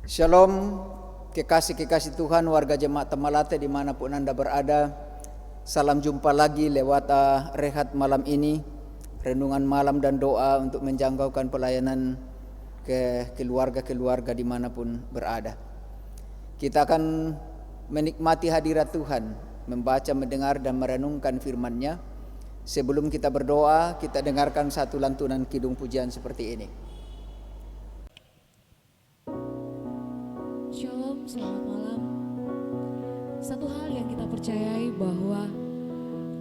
Shalom, kekasih-kekasih Tuhan, warga Jemaat Tamalate dimanapun Anda berada. Salam jumpa lagi lewat rehat malam ini, renungan malam dan doa untuk menjangkaukan pelayanan ke keluarga-keluarga dimanapun berada. Kita akan menikmati hadirat Tuhan, membaca, mendengar dan merenungkan firman-Nya. Sebelum kita berdoa, kita dengarkan satu lantunan kidung pujian seperti ini. Shalom, selamat malam. Satu hal yang kita percayai bahwa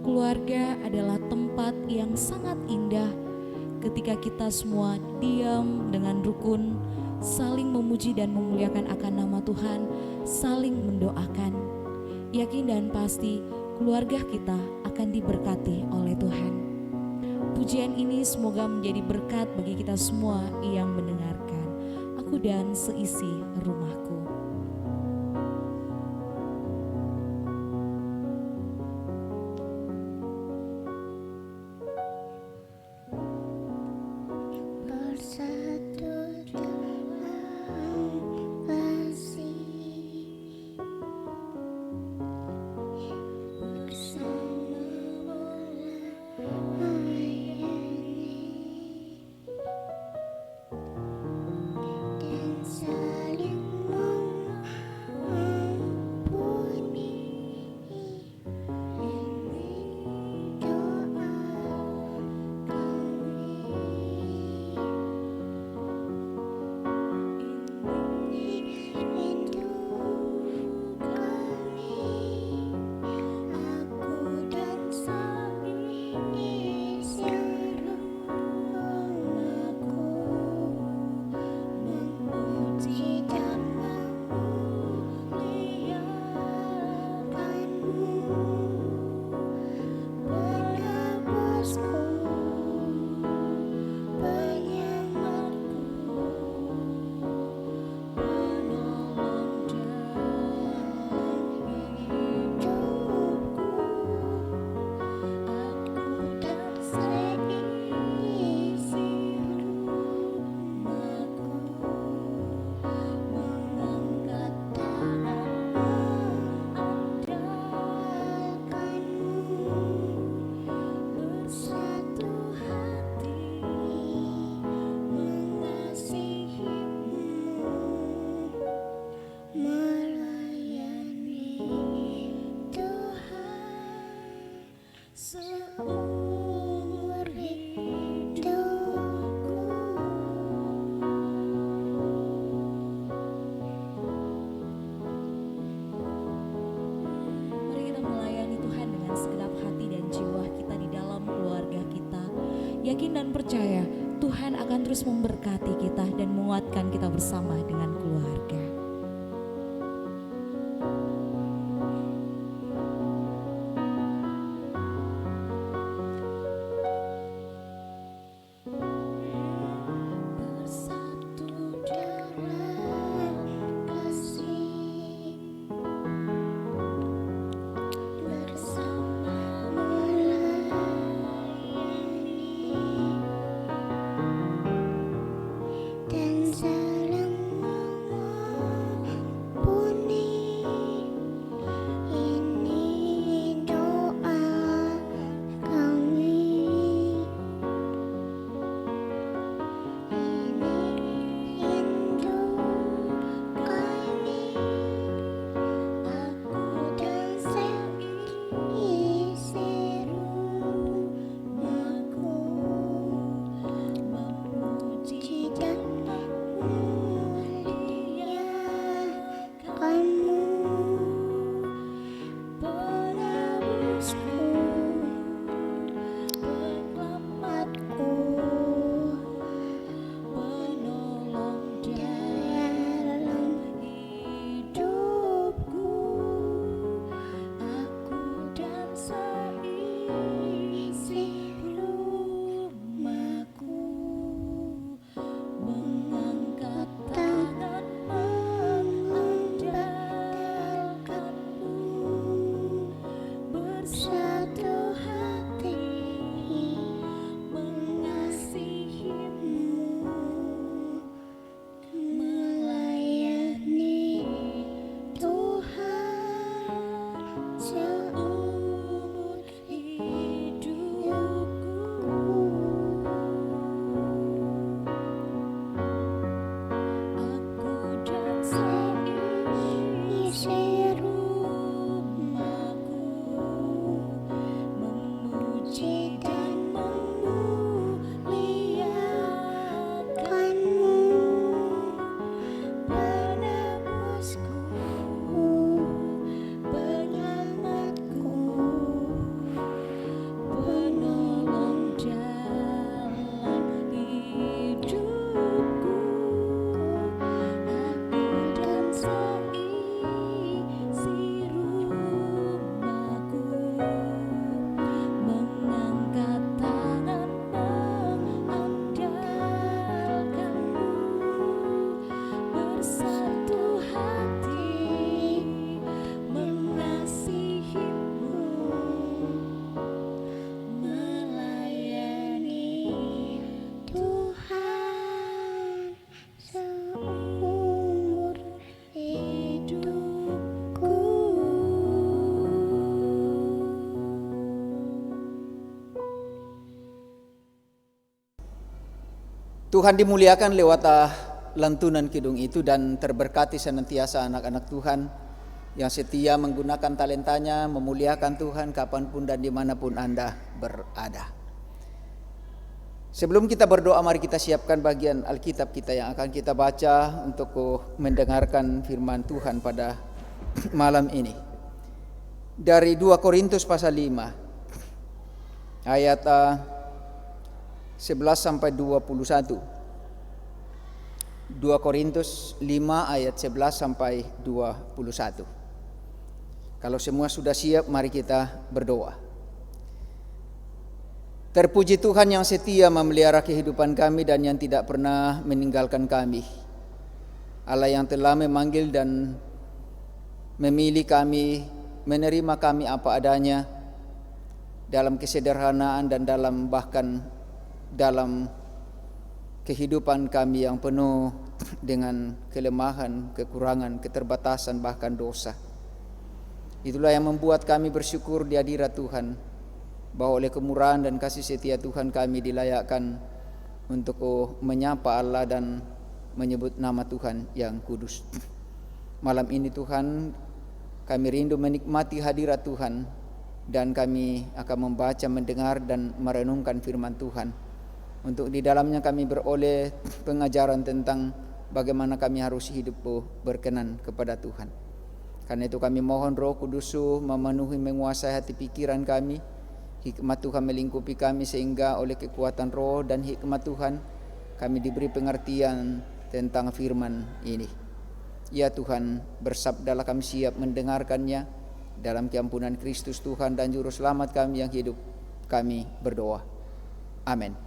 keluarga adalah tempat yang sangat indah ketika kita semua diam dengan rukun, saling memuji dan memuliakan akan nama Tuhan, saling mendoakan. Yakin dan pasti keluarga kita akan diberkati oleh Tuhan. Pujian ini semoga menjadi berkat bagi kita semua yang mendengarkan. Aku dan seisi rumahku. Yakin dan percaya Tuhan akan terus memberkati kita dan menguatkan kita bersama dengan keluarga. Dan saling Tuhan dimuliakan lewat lantunan kidung itu, dan terberkati senantiasa anak-anak Tuhan yang setia menggunakan talentanya memuliakan Tuhan kapanpun dan dimanapun Anda berada. Sebelum kita berdoa, mari kita siapkan bagian Alkitab kita yang akan kita baca untuk mendengarkan firman Tuhan pada malam ini. Dari 2 Korintus pasal 5 ayat 11 sampai 21. 2 Korintus 5 ayat 11 sampai 21. Kalau semua sudah siap, mari kita berdoa. Terpuji Tuhan yang setia memelihara kehidupan kami dan yang tidak pernah meninggalkan kami. Allah yang telah memanggil dan memilih kami, menerima kami apa adanya, dalam kesederhanaan dan bahkan dalam kehidupan kami yang penuh dengan kelemahan, kekurangan, keterbatasan, bahkan dosa. Itulah yang membuat kami bersyukur di hadirat Tuhan, bahwa oleh kemurahan dan kasih setia Tuhan kami dilayakkan untuk menyapa Allah dan menyebut nama Tuhan yang kudus. Malam ini Tuhan, kami rindu menikmati hadirat Tuhan, dan kami akan membaca, mendengar, dan merenungkan firman Tuhan. Untuk di dalamnya kami beroleh pengajaran tentang bagaimana kami harus hidup berkenan kepada Tuhan. Karena itu kami mohon Roh Kudus memenuhi, menguasai hati pikiran kami. Hikmat Tuhan melingkupi kami sehingga oleh kekuatan Roh dan hikmat Tuhan kami diberi pengertian tentang firman ini. Ya Tuhan, bersabdalah, kami siap mendengarkannya. Dalam keampunan Kristus Tuhan dan Juru Selamat kami yang hidup, kami berdoa. Amin.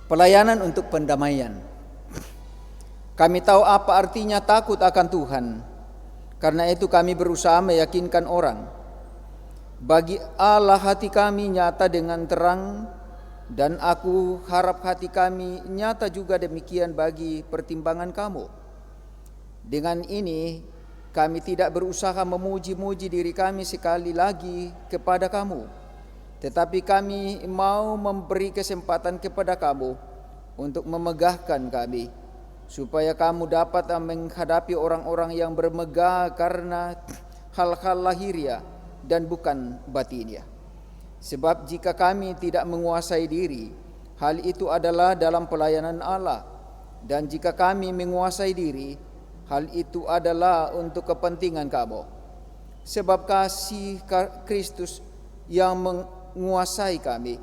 Pelayanan untuk pendamaian. Kami tahu apa artinya takut akan Tuhan. Karena itu kami berusaha meyakinkan orang. Bagi Allah hati kami nyata dengan terang, dan aku harap hati kami nyata juga demikian bagi pertimbangan kamu. Dengan ini kami tidak berusaha memuji-muji diri kami sekali lagi kepada kamu, tetapi kami mau memberi kesempatan kepada kamu untuk memegahkan kami, supaya kamu dapat menghadapi orang-orang yang bermegah karena hal-hal lahiriah dan bukan batiniah. Sebab jika kami tidak menguasai diri, hal itu adalah dalam pelayanan Allah. Dan jika kami menguasai diri, hal itu adalah untuk kepentingan kamu. Sebab kasih Kristus yang menguasai kami,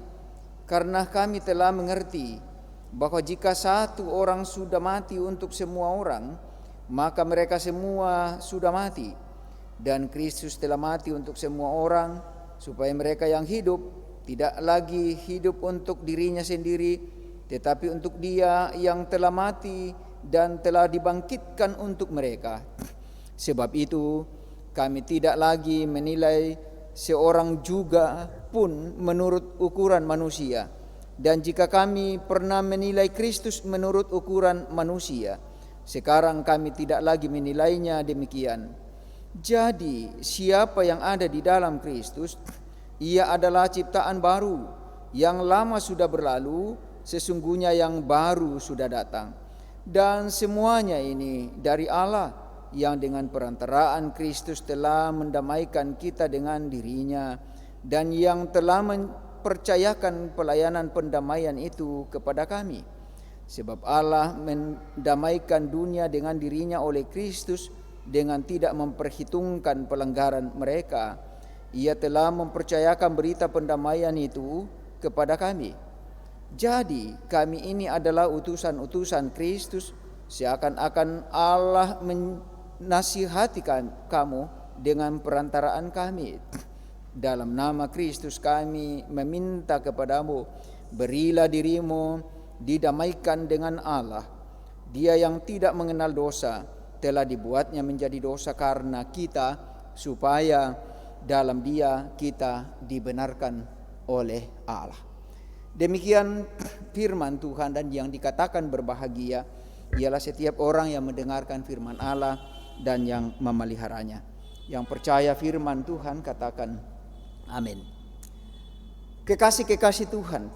karena kami telah mengerti bahwa jika satu orang sudah mati untuk semua orang, maka mereka semua sudah mati. Dan Kristus telah mati untuk semua orang, supaya mereka yang hidup tidak lagi hidup untuk dirinya sendiri, tetapi untuk Dia yang telah mati dan telah dibangkitkan untuk mereka. Sebab itu kami tidak lagi menilai seorang juga pun menurut ukuran manusia. Dan jika kami pernah menilai Kristus menurut ukuran manusia, sekarang kami tidak lagi menilainya demikian. Jadi siapa yang ada di dalam Kristus, ia adalah ciptaan baru. Yang lama sudah berlalu, sesungguhnya yang baru sudah datang. Dan semuanya ini dari Allah, yang dengan perantaraan Kristus telah mendamaikan kita dengan dirinya, dan yang telah mempercayakan pelayanan pendamaian itu kepada kami. Sebab Allah mendamaikan dunia dengan dirinya oleh Kristus, dengan tidak memperhitungkan pelanggaran mereka. Ia telah mempercayakan berita pendamaian itu kepada kami. Jadi kami ini adalah utusan-utusan Kristus, seakan-akan Allah menasihati kamu dengan perantaraan kami. Dalam nama Kristus kami meminta kepadamu, berilah dirimu didamaikan dengan Allah. Dia yang tidak mengenal dosa telah dibuatnya menjadi dosa karena kita, supaya dalam Dia kita dibenarkan oleh Allah. Demikian firman Tuhan, dan yang dikatakan berbahagia ialah setiap orang yang mendengarkan firman Allah dan yang memeliharanya. Yang percaya firman Tuhan katakan amin. Kekasih-kekasih Tuhan,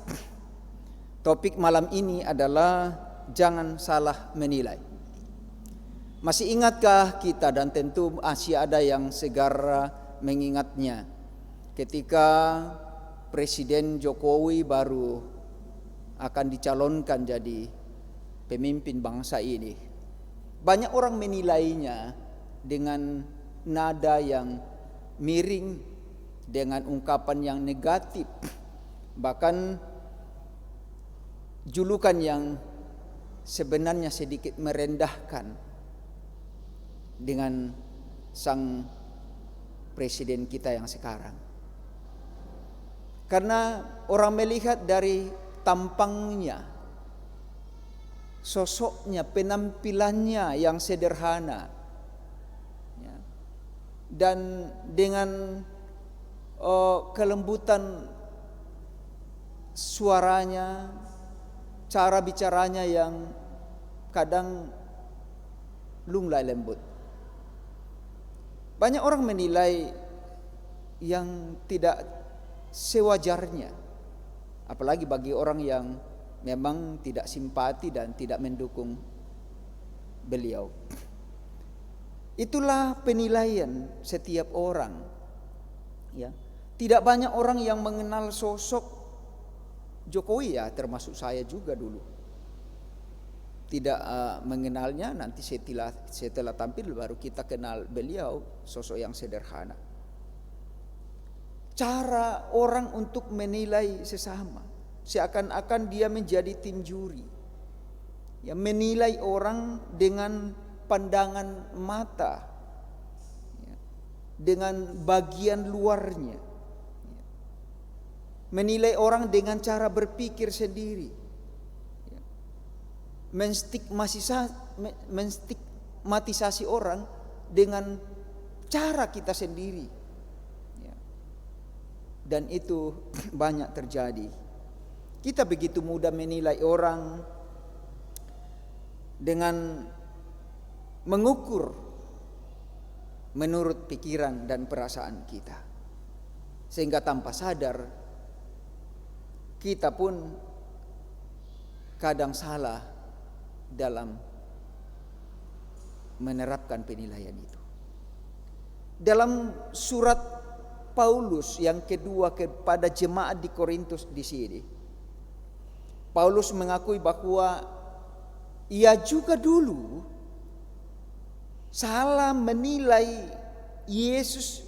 topik malam ini adalah jangan salah menilai. Masih ingatkah kita, dan tentu masih ada yang segar mengingatnya, ketika Presiden Jokowi baru akan dicalonkan jadi pemimpin bangsa ini, banyak orang menilainya dengan nada yang miring, dengan ungkapan yang negatif, bahkan julukan yang sebenarnya sedikit merendahkan dengan sang presiden kita yang sekarang. Karena orang melihat dari tampangnya, sosoknya, penampilannya yang sederhana, ya, dan dengan kelembutan suaranya, cara bicaranya yang kadang lunglai lembut. Banyak orang menilai yang tidak sewajarnya, apalagi bagi orang yang memang tidak simpati dan tidak mendukung beliau. Itulah penilaian setiap orang, ya. Tidak banyak orang yang mengenal sosok Jokowi, ya termasuk saya juga dulu. Tidak mengenalnya, nanti setelah tampil baru kita kenal beliau, sosok yang sederhana. Cara orang untuk menilai sesama, seakan-akan dia menjadi tim juri, ya, menilai orang dengan pandangan mata, ya, dengan bagian luarnya, ya. Menilai orang dengan cara berpikir sendiri, ya. Menstigmatisasi orang dengan cara kita sendiri, ya. Dan itu banyak terjadi. Kita begitu mudah menilai orang dengan mengukur menurut pikiran dan perasaan kita, sehingga tanpa sadar kita pun kadang salah dalam menerapkan penilaian itu. Dalam surat Paulus yang kedua kepada jemaat di Korintus di sini, Paulus mengakui bahwa ia juga dulu salah menilai Yesus,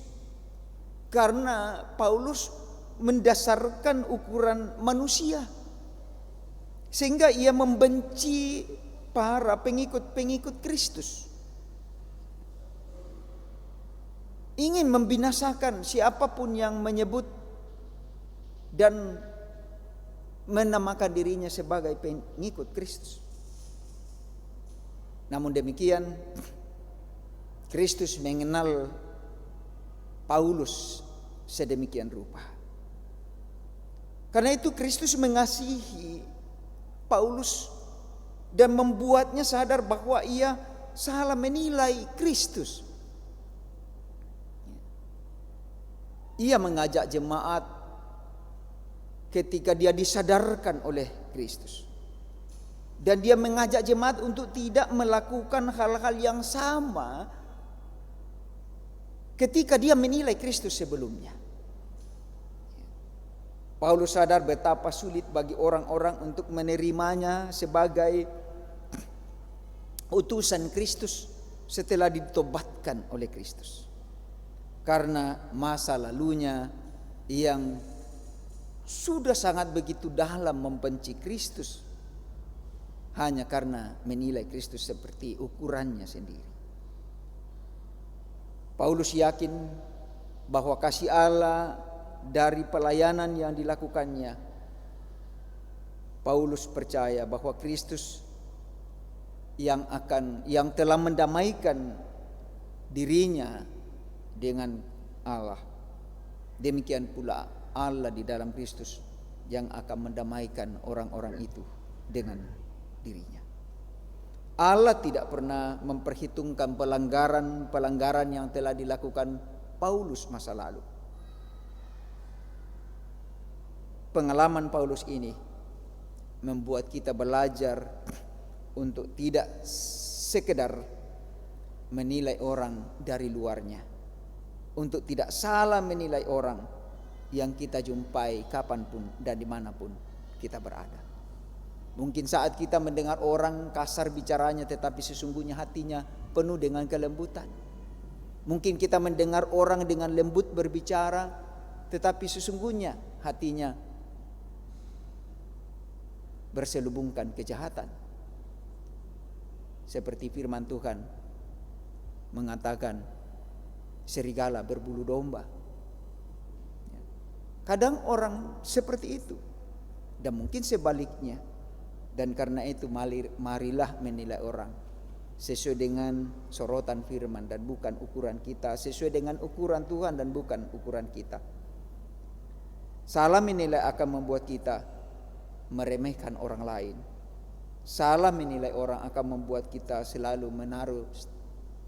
karena Paulus mendasarkan ukuran manusia, sehingga ia membenci para pengikut-pengikut Kristus, ingin membinasakan siapapun yang menyebut dan menamakan dirinya sebagai pengikut Kristus. Namun demikian, Kristus mengenal Paulus sedemikian rupa. Karena itu Kristus mengasihi Paulus dan membuatnya sadar bahwa ia salah menilai Kristus. Ia mengajak jemaat ketika dia disadarkan oleh Kristus. Dan dia mengajak jemaat untuk tidak melakukan hal-hal yang sama ketika dia menilai Kristus sebelumnya. Paulus sadar betapa sulit bagi orang-orang untuk menerimanya sebagai utusan Kristus setelah ditobatkan oleh Kristus, karena masa lalunya yang sudah sangat begitu dalam membenci Kristus hanya karena menilai Kristus seperti ukurannya sendiri. Paulus yakin bahwa kasih Allah dari pelayanan yang dilakukannya. Paulus percaya bahwa Kristus yang telah mendamaikan dirinya dengan Allah, demikian pula Allah di dalam Kristus yang akan mendamaikan orang-orang itu dengan dirinya. Allah tidak pernah memperhitungkan pelanggaran yang telah dilakukan Paulus masa lalu. pengalaman Paulus ini membuat kita belajar untuk tidak sekedar menilai orang dari luarnya, untuk tidak salah menilai orang yang kita jumpai kapanpun dan dimanapun kita berada. Mungkin saat kita mendengar orang kasar bicaranya, tetapi sesungguhnya hatinya penuh dengan kelembutan. Mungkin kita mendengar orang dengan lembut berbicara, tetapi sesungguhnya hatinya berselubungkan kejahatan. Seperti firman Tuhan mengatakan, serigala berbulu domba. Kadang orang seperti itu, dan mungkin sebaliknya. Dan karena itu marilah menilai orang sesuai dengan sorotan firman dan bukan ukuran kita, sesuai dengan ukuran Tuhan dan bukan ukuran kita. Salah menilai akan membuat kita meremehkan orang lain. Salah menilai orang akan membuat kita selalu menaruh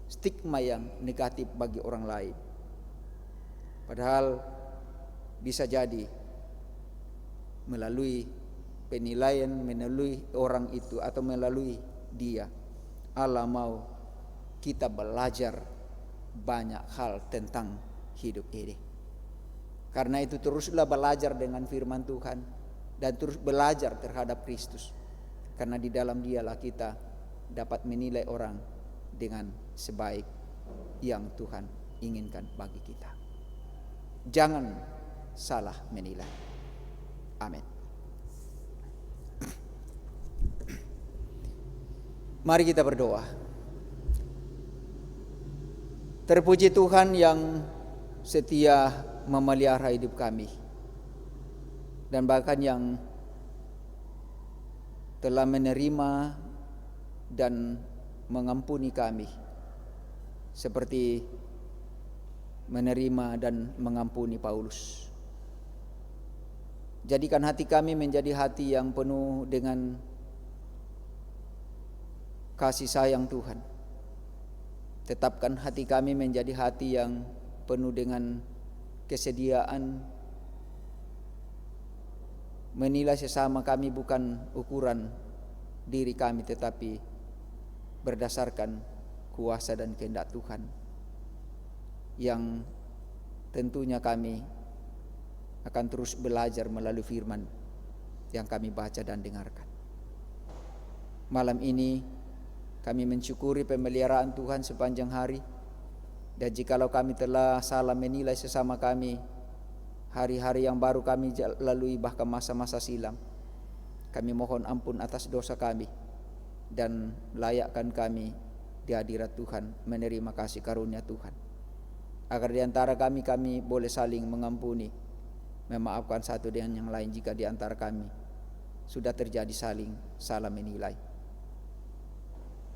stigma yang negatif bagi orang lain. Padahal bisa jadi melalui penilaian, melalui orang itu atau melalui dia, Allah mau kita belajar banyak hal tentang hidup ini. Karena itu teruslah belajar dengan firman Tuhan dan terus belajar terhadap Kristus. Karena di dalam dialah kita dapat menilai orang dengan sebaik yang Tuhan inginkan bagi kita. Jangan salah menilai. Amin. Mari kita berdoa. Terpuji Tuhan yang setia memelihara hidup kami, dan bahkan yang telah menerima dan mengampuni kami, seperti menerima dan mengampuni Paulus. Jadikan hati kami menjadi hati yang penuh dengan kasih sayang Tuhan. Tetapkan hati kami menjadi hati yang penuh dengan kesediaan menilai sesama kami bukan ukuran diri kami, tetapi berdasarkan kuasa dan kehendak Tuhan yang tentunya kami akan terus belajar melalui firman yang kami baca dan dengarkan. Malam ini kami mensyukuri pemeliharaan Tuhan sepanjang hari, dan jikalau kami telah salah menilai sesama kami, hari-hari yang baru kami lalui bahkan masa-masa silam, kami mohon ampun atas dosa kami dan layakkan kami di hadirat Tuhan menerima kasih karunia Tuhan, agar di antara kami boleh saling mengampuni, memaafkan satu dengan yang lain jika di antara kami sudah terjadi saling salah menilai.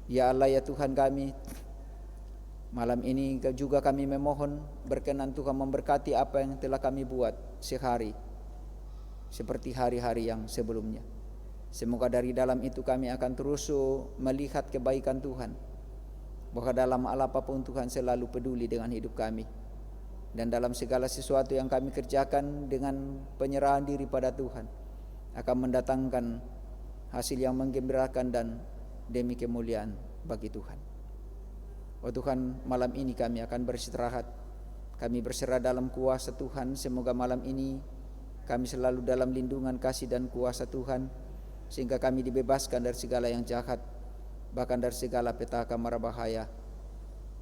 Ya Allah, ya Tuhan kami, malam ini juga kami memohon berkenan Tuhan memberkati apa yang telah kami buat sehari seperti hari-hari yang sebelumnya. Semoga dari dalam itu kami akan terus melihat kebaikan Tuhan, bahwa dalam hal apapun Tuhan selalu peduli dengan hidup kami, dan dalam segala sesuatu yang kami kerjakan dengan penyerahan diri pada Tuhan akan mendatangkan hasil yang menggembirakan dan demi kemuliaan bagi Tuhan. Oh Tuhan, malam ini kami akan beristirahat. Kami berserah dalam kuasa Tuhan. Semoga malam ini kami selalu dalam lindungan kasih dan kuasa Tuhan, sehingga kami dibebaskan dari segala yang jahat, bahkan dari segala petaka mara bahaya.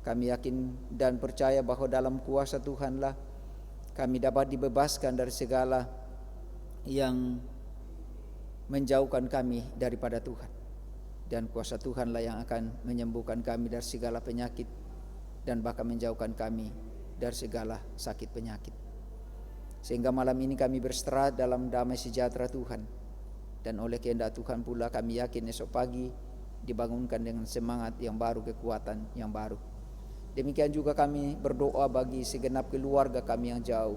Kami yakin dan percaya bahwa dalam kuasa Tuhanlah kami dapat dibebaskan dari segala yang menjauhkan kami daripada Tuhan. Dan kuasa Tuhanlah yang akan menyembuhkan kami dari segala penyakit dan bahkan menjauhkan kami dari segala sakit penyakit. Sehingga malam ini kami beristirahat dalam damai sejahtera Tuhan. Dan oleh kehendak Tuhan pula kami yakin esok pagi dibangunkan dengan semangat yang baru, kekuatan yang baru. Demikian juga kami berdoa bagi segenap keluarga kami yang jauh,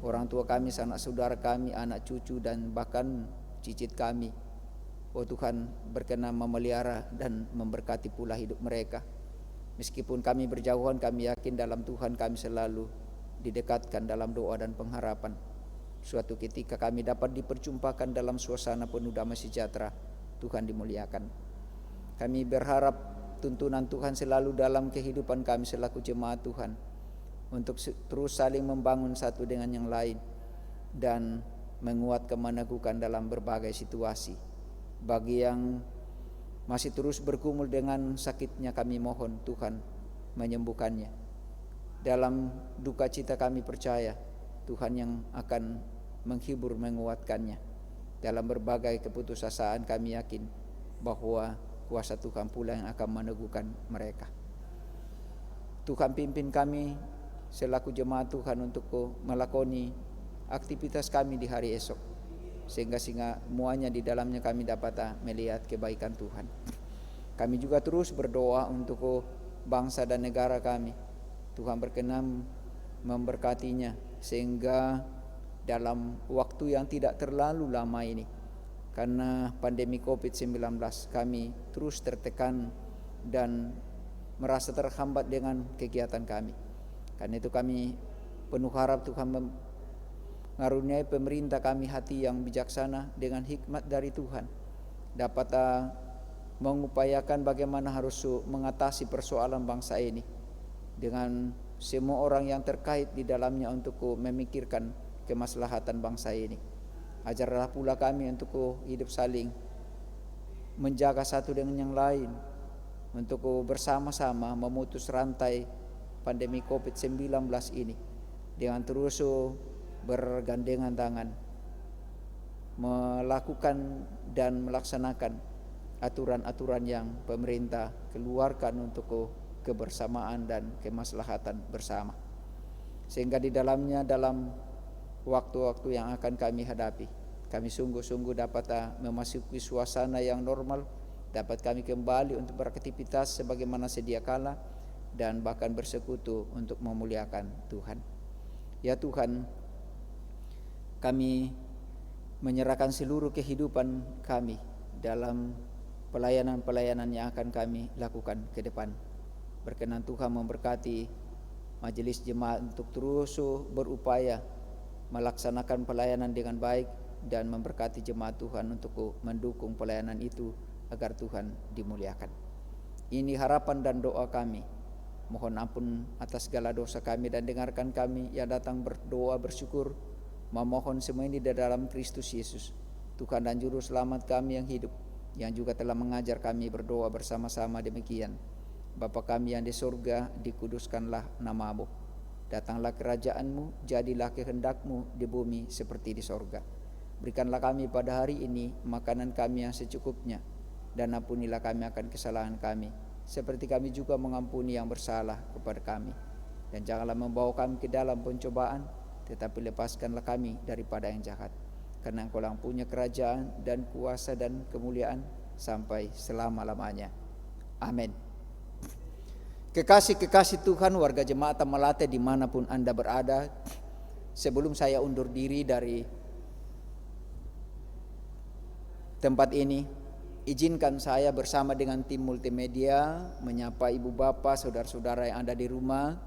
orang tua kami, sanak saudara kami, anak cucu dan bahkan cicit kami. Oh Tuhan, berkenan memelihara dan memberkati pula hidup mereka. Meskipun kami berjauhan, kami yakin dalam Tuhan kami selalu didekatkan dalam doa dan pengharapan. suatu ketika kami dapat diperjumpakan dalam suasana penuh damai sejahtera, Tuhan dimuliakan. Kami berharap tuntunan Tuhan selalu dalam kehidupan kami selaku jemaat Tuhan, untuk terus saling membangun satu dengan yang lain dan menguatkan meneguhkan dalam berbagai situasi. Bagi yang masih terus bergumul dengan sakitnya, kami mohon Tuhan menyembuhkannya. Dalam duka cita kami percaya Tuhan yang akan menghibur, menguatkannya. Dalam berbagai keputusasaan kami yakin bahwa kuasa Tuhan pula yang akan meneguhkan mereka. Tuhan pimpin kami selaku jemaat Tuhan untuk melakoni aktivitas kami di hari esok, sehingga semuanya di dalamnya kami dapat melihat kebaikan Tuhan. Kami juga terus berdoa untuk bangsa dan negara kami. Tuhan berkenan memberkatinya, sehingga dalam waktu yang tidak terlalu lama ini, karena pandemi COVID-19, kami terus tertekan dan merasa terhambat dengan kegiatan kami. Karena itu kami penuh harap Tuhan mengaruniai pemerintah kami hati yang bijaksana dengan hikmat dari Tuhan, dapat mengupayakan bagaimana harus mengatasi persoalan bangsa ini dengan semua orang yang terkait di dalamnya untuk memikirkan kemaslahatan bangsa ini. Ajarlah pula kami untuk hidup saling menjaga satu dengan yang lain, untuk bersama-sama memutus rantai pandemi COVID-19 ini dengan terus bergandengan tangan melakukan dan melaksanakan aturan-aturan yang pemerintah keluarkan untuk kebersamaan dan kemaslahatan bersama, sehingga di dalamnya, dalam waktu-waktu yang akan kami hadapi, kami sungguh-sungguh dapat memasuki suasana yang normal, dapat kami kembali untuk beraktivitas sebagaimana sedia kala, dan bahkan bersekutu untuk memuliakan Tuhan. Ya Tuhan, kami menyerahkan seluruh kehidupan kami dalam pelayanan-pelayanan yang akan kami lakukan ke depan. Berkenan Tuhan memberkati majelis jemaat untuk terus berupaya melaksanakan pelayanan dengan baik, dan memberkati jemaat Tuhan untuk mendukung pelayanan itu agar Tuhan dimuliakan. Ini harapan dan doa kami. Mohon ampun atas segala dosa kami, dan dengarkan kami yang datang berdoa bersyukur memohon semua ini di dalam Kristus Yesus, Tuhan dan Juru Selamat kami yang hidup, yang juga telah mengajar kami berdoa bersama-sama demikian. Bapa kami yang di surga, dikuduskanlah nama-Mu. Datanglah kerajaan-Mu, jadilah kehendak-Mu di bumi seperti di sorga. Berikanlah kami pada hari ini makanan kami yang secukupnya, dan ampunilah kami akan kesalahan kami, seperti kami juga mengampuni yang bersalah kepada kami. Dan janganlah membawa kami ke dalam pencobaan, tetapi lepaskanlah kami daripada yang jahat. Karena Engkau yang punya kerajaan dan kuasa dan kemuliaan sampai selama-lamanya. Amin. Kekasih-kekasih Tuhan, warga jemaat Tamalate dimanapun Anda berada, sebelum saya undur diri dari tempat ini, izinkan saya bersama dengan tim multimedia menyapa ibu bapak, saudara-saudara yang ada di rumah.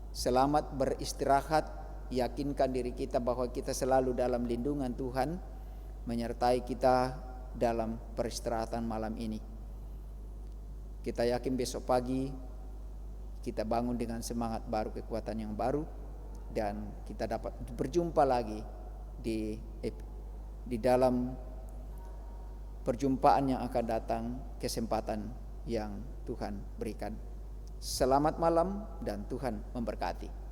Selamat beristirahat, yakinkan diri kita bahwa kita selalu dalam lindungan Tuhan, menyertai kita dalam peristirahatan malam ini. Kita yakin besok pagi kita bangun dengan semangat baru, kekuatan yang baru, dan kita dapat berjumpa lagi di dalam perjumpaan yang akan datang, kesempatan yang Tuhan berikan. Selamat malam dan Tuhan memberkati.